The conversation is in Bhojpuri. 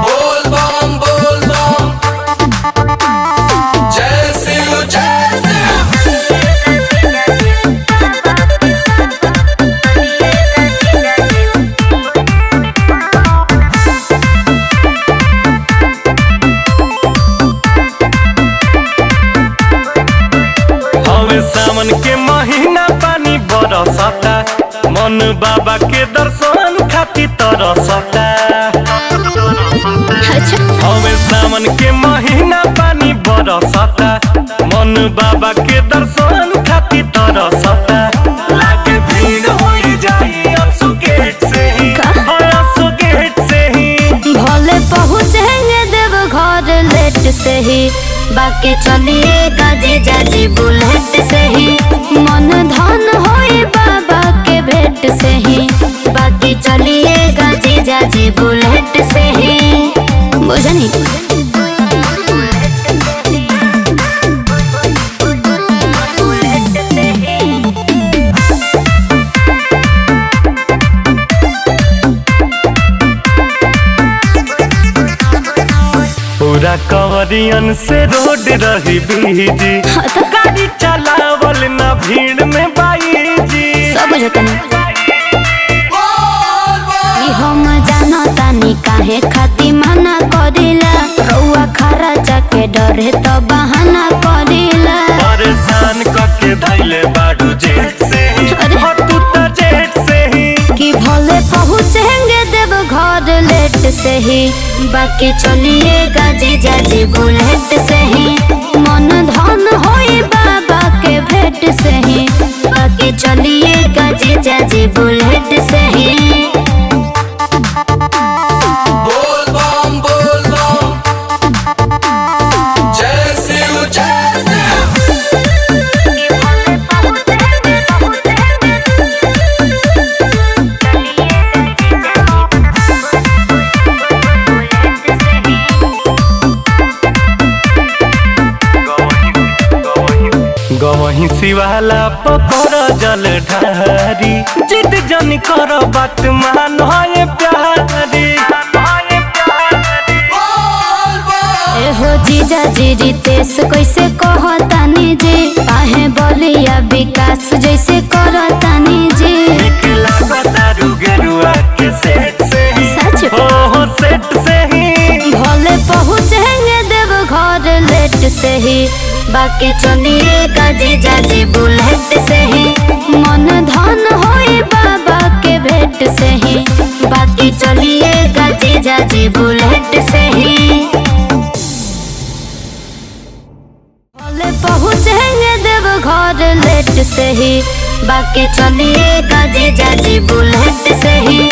बोल बम जय शिव जय शिव। हवे सावन के महीना पानी बरसता, मन बाबा के दर्शन खातिर तरसता। हवे सावन के महीना पानी बरसता, मन बाबा के दर्शन खातिर तरसता। लागे भीड़ होई जाई असु गेट से ही, असु गेट से ही। भले पहुँचेंगे देव घर लेट से ही, बाकी चलिएगा जीजा जी बुलेट से ही। मन धन होई बाबा के भेंट से ही, बाकी चलिएगा जीजा जी बुलेट से ही। बुझनी पूरा कवरियन से रोड रही बीजी, गाड़ी चलावल ना भीड़ में बाई जी। सब बुझतनी हम जाना तानी काहे खाती मना करिला, रउआ खरा जाके डरे तो बहाना करिला। परेशान करके धैले बाडू जेट से ही, तू तो जेट से ही। कि भले पहुँचेंगे देव घर लेट से ही, बाकी चलिएगा जीजा जी बुलेट से ही। मन धन होई बाबा के भेंट से ही, बाकी चलिएगा जीजा जी बुलेट से ही। बोल बम जय शिव जय शिव। गवही शिवाला पकड़ जल ढारी, जिद जन कर बात मान होए प्यारी। एहो जीजा जी रितेश कैसे कहतानी जी, काहे बलिया विकास जैसे करतानी जी। गेरुआ के सेट से ही, सच हो सेट से ही। भले पहुँचेंगे देव घर लेट से ही, बाकी चलिएगा जीजा जी बुलेट से ही। मन धन होई बाबा के भेंट से ही, बाकी चलिएगा जीजा जी बुलेट से ही। भले पहुँचेंगे देव घर लेट से ही, बाकी चलिएगा जीजा जी बुलेट से ही।